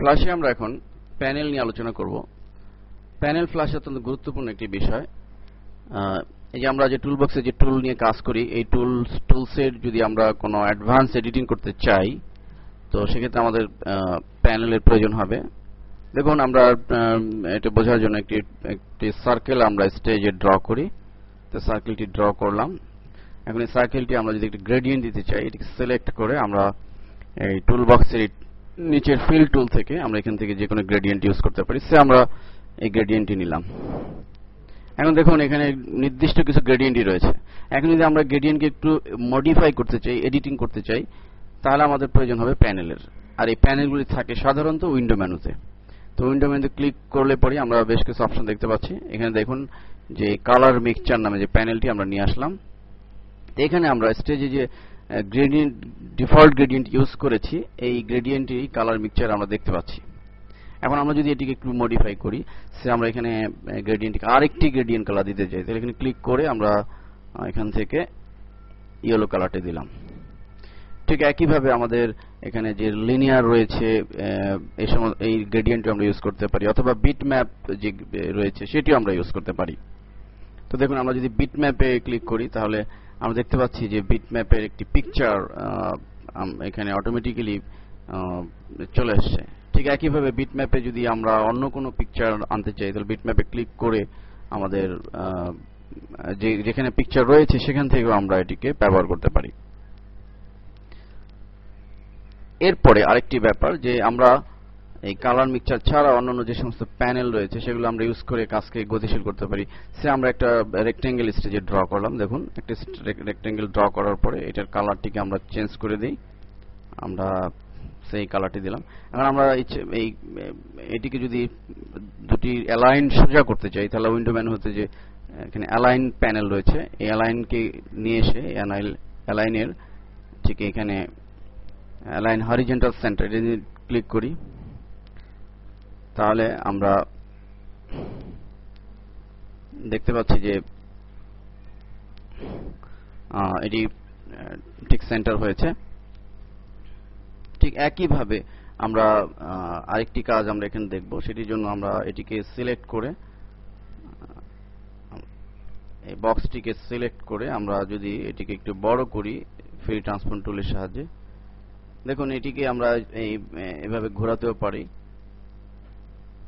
ফ্ল্যাশে আমরা এখন প্যানেল নিয়ে আলোচনা করব। প্যানেল ফ্ল্যাশ অত্যন্ত গুরুত্বপূর্ণ একটি বিষয়। এই যে আমরা যে টুলবক্সে যে টুল নিয়ে কাজ করি, এই টুলসের যদি আমরা কোনো অ্যাডভান্স এডিটিং করতে চাই, তো সেক্ষেত্রে আমাদের প্যানেলের প্রয়োজন হবে। দেখুন, আমরা এটা বোঝার জন্য একটি সার্কেল আমরা স্টেজে ড্র করি। তো সার্কেলটি ড্র করলাম। এখন এই সার্কেলটি আমরা যদি একটি গ্রেডিয়েন্ট দিতে চাই, এটিকে সিলেক্ট করে আমরা এই টুলবক্সের নিচের ফিল টুল থেকে আমরা এখান থেকে যে কোনো গ্রেডিয়েন্ট ইউজ করতে পারি। সে আমরা এই গ্রেডিয়েন্টটি নিলাম। এখন দেখুন, এখানে নির্দিষ্ট কিছু গ্রেডিয়েন্টই রয়েছে। এখন যদি আমরা গ্রেডিয়েন্টকে একটু মডিফাই করতে চাই, এডিটিং করতে চাই, তাহলে আমাদের প্রয়োজন হবে প্যানেলের। আর এই প্যানেলগুলি থাকে সাধারণত উইন্ডো মেনুতে। তো উইন্ডো মেনুতে ক্লিক করলে পরে আমরা বেশ কিছু অপশন দেখতে পাচ্ছি। এখানে দেখুন যে কালার মিক্সচার নামে যে প্যানেলটি আমরা নিয়ে আসলাম। এখানে আমরা স্টেজে যে গ্রেডিয়েন্ট, ডিফল্ট গ্রেডিয়েন্ট ইউজ করেছি, এই গ্রেডিয়েন্টটি কালার মিক্সচার আমরা দেখতে পাচ্ছি। এখন আমরা যদি এটিকে একটু মডিফাই করি, সে আমরা এখানে গ্রেডিয়েন্টকে আরেকটি গ্রেডিয়েন্ট কালার দিতে চাই, তাহলে এখানে ক্লিক করে আমরা এখান থেকে ইয়েলো কালারটি দিলাম। ঠিক একইভাবে আমাদের এখানে যে লিনিয়ার রয়েছে, এই গ্রেডিয়েন্টটি আমরা ইউজ করতে পারি, অথবা বিট ম্যাপ যে রয়েছে সেটিও আমরা ইউজ করতে পারি। তো দেখুন, আমরা যদি বিট ম্যাপে ক্লিক করি, তাহলে আমরা দেখতে পাচ্ছি যে বিট ম্যাপের একটি পিকচার এখানে অটোমেটিক্যালি চলে আসছে। ঠিক একইভাবে বিট ম্যাপে যদি আমরা অন্য কোনো পিকচার আনতে চাই, তাহলে বিট ম্যাপে ক্লিক করে আমাদের যেখানে পিকচার রয়েছে সেখান থেকেও আমরা এটিকে ব্যবহার করতে পারি। এরপরে আরেকটি ব্যাপার, যে আমরা এই কালার মিক্সচার ছাড়া অন্যান্য যে সমস্ত প্যানেল রয়েছে সেগুলো আমরা ইউজ করে কাজকে গতিশীল করতে পারি। সে আমরা একটা রেক্টেঙ্গেল স্টেজে ড্র করলাম। দেখুন, একটা রেক্টেঙ্গেল ড্র করার পরে এটার কালারটিকে আমরা চেঞ্জ করে দিই। আমরা সেই কালারটি দিলাম। এখন আমরা এটিকে যদি দুটি অ্যালাইন সোজা করতে চাই, তাহলে উইন্ডো মেনু হতে যে এখানে অ্যালাইন প্যানেল রয়েছে, এই অ্যালাইনকে নিয়ে এসে অ্যালাইনের ঠিক এখানে অ্যালাইন হরিজন্টাল সেন্টার, এটা যদি ক্লিক করি, তাহলে আমরা দেখতে পাচ্ছি যে এটি ঠিক সেন্টার হয়েছে। ঠিক একইভাবে আমরা আরেকটি কাজ আমরা এখানে দেখব। সেটির জন্য আমরা এটিকে সিলেক্ট করে, এই বক্সটিকে সিলেক্ট করে আমরা যদি এটিকে একটু বড় করি ফ্রি ট্রান্সফর্ম টুলের সাহায্যে, দেখুন এটিকে আমরা এভাবে ঘোরাতেও পারি।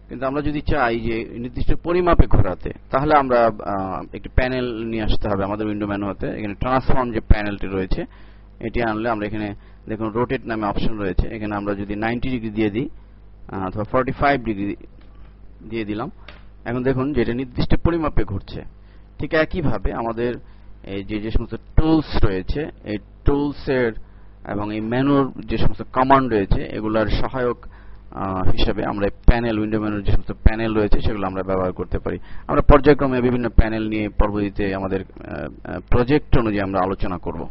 কিন্তু আমরা যদি চাই যে নির্দিষ্ট পরিমাপে ঘোরাতে, তাহলে আমরা একটি প্যানেল নিয়ে আসতে হবে আমাদের উইন্ডো মেনু হতে। এখানে ট্রান্সফর্ম যে প্যানেলটি রয়েছে, এটি আনলে আমরা এখানে দেখুন রোটেট নামে অপশন রয়েছে। এখানে আমরা যদি 90 ডিগ্রি দিয়ে দিই অথবা 45 ডিগ্রি দিয়ে দিলাম, এখন দেখুন যে এটা নির্দিষ্ট পরিমাপে ঘুরছে। ঠিক একইভাবে আমাদের এই যে সমস্ত টুলস রয়েছে, এই টুলসের এবং এই মেনুর যে সমস্ত কমান্ড রয়েছে, এগুলোর সহায়ক হিসাবে আমরা প্যানেল, উইন্ডো মেনুর যে সমস্ত প্যানেল রয়েছে সেগুলো আমরা ব্যবহার করতে পারি। আমরা পর্যায়ক্রমে বিভিন্ন প্যানেল নিয়ে পরবর্তীতে আমাদের প্রজেক্ট অনুযায়ী আমরা আলোচনা করব।